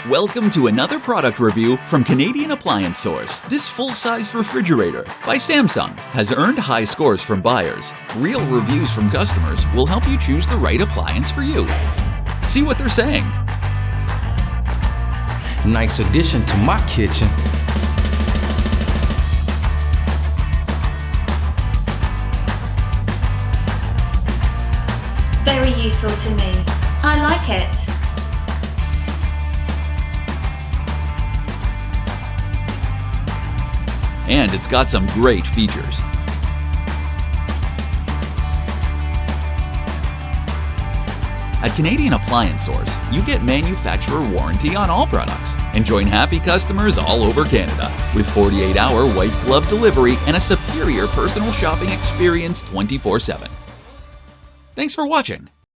Welcome to another product review from Canadian Appliance Source. This full-size refrigerator by Samsung has earned high scores from buyers. Real reviews from customers will help you choose the right appliance for you. See what they're saying. Nice addition to my kitchen. Very useful to me. I like it. And it's got some great features. At Canadian Appliance Source, you get manufacturer warranty on all products and join happy customers all over Canada with 48-hour white glove delivery and a superior personal shopping experience 24/7. Thanks for watching.